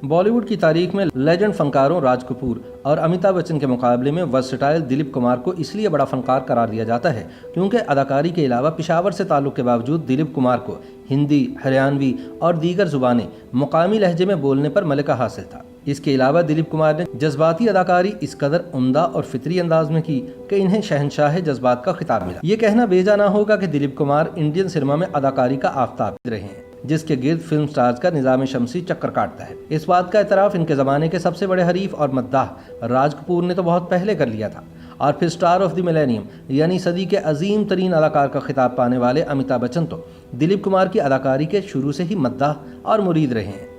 बॉलीवुड की तारीख में लेजेंड फनकारों राज कपूर और अमिताभ बच्चन के मुकाबले में वर्सेटाइल दिलीप कुमार को इसलिए बड़ा फनकार करार दिया जाता है क्योंकि अदाकारी के अलावा पेशावर से ताल्लुक के बावजूद दिलीप कुमार को हिंदी, हरियाणवी और दीगर जुबानें मुकामी लहजे में बोलने पर मलिका हासिल था। इसके अलावा दिलीप कुमार ने जज्बाती अदाकारी इस कदर उम्दा और फितरी अंदाज में की कि इन्हें शहंशाह जज्बात का खिताब मिला। ये कहना बेजा ना होगा कि दिलीप कुमार इंडियन सिनेमा में अदाकारी का आफताब रहे हैं जिसके गिर्द फिल्म स्टार्स का निजाम शमसी चक्कर काटता है। इस बात का एतराफ इनके ज़माने के सबसे बड़े हरीफ और मद्दाह राज कपूर ने तो बहुत पहले कर लिया था और फिर स्टार ऑफ द मिलेनियम यानी सदी के अजीम तरीन अदाकार का खिताब पाने वाले अमिताभ बच्चन तो दिलीप कुमार की अदाकारी के शुरू से ही मद्दाह और मुरीद रहे हैं।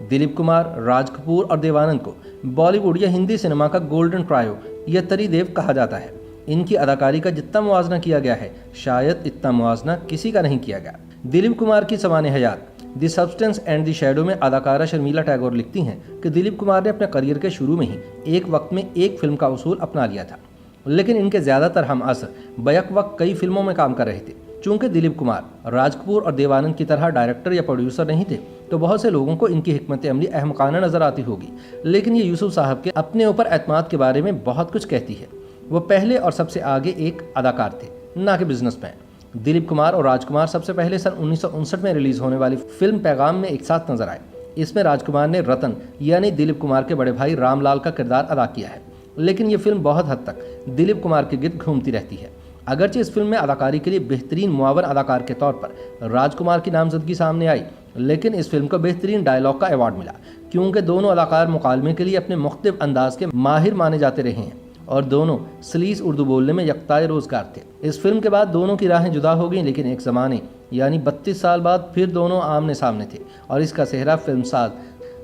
दिलीप कुमार, राज कपूर और देवानंद को बॉलीवुड या हिंदी सिनेमा का गोल्डन ट्रायो या तरीदेव कहा जाता है। इनकी अदाकारी का जितना मुआवजा किया गया है शायद इतना मुआवजा किसी का नहीं किया गया। दिलीप कुमार की सवाने हयात the substance and the shadow में अदाकारा शर्मिला टैगोर लिखती हैं कि दिलीप कुमार ने अपने करियर के शुरू में ही एक वक्त में एक फिल्म का उसूल अपना लिया था, लेकिन इनके ज़्यादातर हम असर बैक वक्त कई फिल्मों में काम कर रहे थे। चूंकि दिलीप कुमार, राज कपूर और देवानंद की तरह डायरेक्टर या प्रोड्यूसर नहीं थे तो बहुत से लोगों को इनकी हिकमत अमली अहमकाना नजर आती होगी, लेकिन ये यूसुफ साहब के अपने ऊपर एतमाद के बारे में बहुत कुछ कहती है। वो पहले और सबसे आगे एक अदाकार थे, ना कि बिजनेसमैन। दिलीप कुमार और राजकुमार सबसे पहले सन 1959 में रिलीज होने वाली फिल्म पैगाम में एक साथ नजर आए। इसमें राजकुमार ने रतन यानी दिलीप कुमार के बड़े भाई रामलाल का किरदार अदा किया है, लेकिन ये फिल्म बहुत हद तक दिलीप कुमार के गिर्द घूमती रहती है। अगरचे इस फिल्म में अदाकारी के लिए बेहतरीन मुआवन अदाकार के तौर पर राजकुमार की नामजदगी सामने आई, लेकिन इस फिल्म को बेहतरीन डायलॉग का अवार्ड मिला क्योंकि दोनों अदाकार मुकालमे के लिए अपने मुख्तलिफ अंदाज के माहिर माने जाते रहे हैं और दोनों सलीस उर्दू बोलने में यकताए रोजगार थे। इस फिल्म के बाद दोनों की राहें जुदा हो गईं, लेकिन एक ज़माने यानी 32 साल बाद फिर दोनों आमने सामने थे और इसका सेहरा फिल्मसाज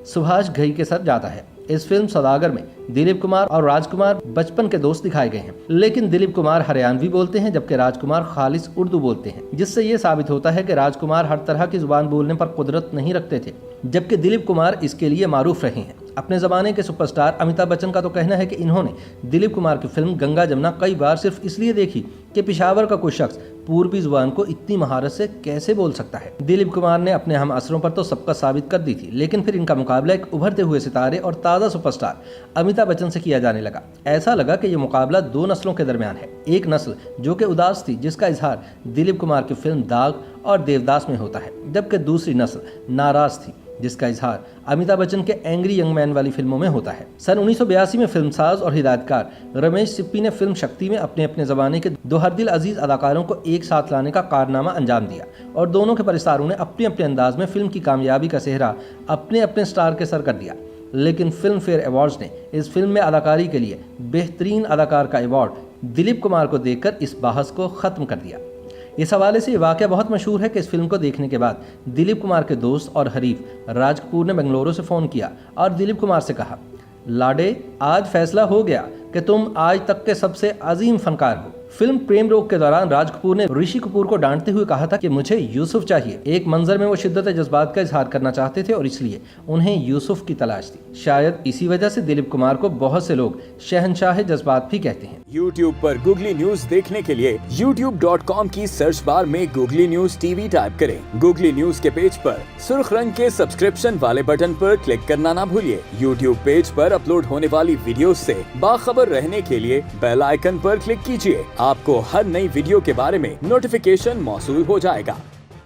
सुभाष घई के साथ जाता है। इस फिल्म सौदागर में दिलीप कुमार और राजकुमार बचपन के दोस्त दिखाए गए हैं, लेकिन दिलीप कुमार हरियाणवी बोलते हैं जबकि राजकुमार खालिस उर्दू बोलते हैं, जिससे ये साबित होता है कि राजकुमार हर तरह की जुबान बोलने पर कुदरत नहीं रखते थे, जबकि दिलीप कुमार इसके लिए मारूफ रहे हैं। अपने ज़माने के सुपरस्टार अमिताभ बच्चन का तो कहना है कि इन्होंने दिलीप कुमार की फिल्म गंगा जमुना कई बार सिर्फ इसलिए देखी कि पेशावर का कोई शख्स पूर्वी जुबान को इतनी महारत से कैसे बोल सकता है। दिलीप कुमार ने अपने हम असरों पर तो सबका साबित कर दी थी, लेकिन फिर इनका मुकाबला एक उभरते हुए सितारे और ताज़ा सुपरस्टार अमिताभ बच्चन से किया जाने लगा। ऐसा लगा कि यह मुकाबला दो नस्लों के दरमियान है। एक नस्ल जो कि उदास थी, जिसका इजहार दिलीप कुमार की फिल्म दाग और देवदास में होता है, जबकि दूसरी नस्ल नाराज थी जिसका इजहार अमिताभ बच्चन के एंग्री यंग मैन वाली फिल्मों में होता है। सन 1982 में फिल्मसाज और हिदायतकार रमेश सिप्पी ने फिल्म शक्ति में अपने अपने ज़माने के दो हरदिल अजीज अदाकारों को एक साथ लाने का कारनामा अंजाम दिया और दोनों के परिस्तारों ने अपने अपने अंदाज में फिल्म की कामयाबी का सेहरा अपने अपने स्टार के सर कर दिया। लेकिन फिल्म फेयर अवार्ड्स ने इस फिल्म में अदाकारी के लिए बेहतरीन अदाकार का अवार्ड दिलीप कुमार को देकर इस बहस को ख़त्म कर दिया। इस हवाले से ये वाक़या बहुत मशहूर है कि इस फिल्म को देखने के बाद दिलीप कुमार के दोस्त और हरीफ राज कपूर ने बेंगलुरु से फ़ोन किया और दिलीप कुमार से कहा, लाडे आज फैसला हो गया कि तुम आज तक के सबसे अजीम फनकार हो। फिल्म प्रेम रोग के दौरान राज कपूर ने ऋषि कपूर को डांटते हुए कहा था कि मुझे यूसुफ चाहिए। एक मंजर में वो शिद्दत जज्बात का इजहार करना चाहते थे और इसलिए उन्हें यूसुफ की तलाश थी। शायद इसी वजह से दिलीप कुमार को बहुत से लोग शहंशाह जज्बात भी कहते हैं। YouTube पर गूगली न्यूज देखने के लिए youtube.com की सर्च बार में गूगली न्यूज टीवी टाइप करें। गूगली न्यूज के पेज पर सुर्ख रंग के सब्सक्रिप्शन वाले बटन पर क्लिक करना ना भूलिए। YouTube पेज पर अपलोड होने वाली वीडियो से बाखबर रहने के लिए बेल आइकन पर क्लिक कीजिए। आपको हर नई वीडियो के बारे में नोटिफिकेशन मौसूल हो जाएगा।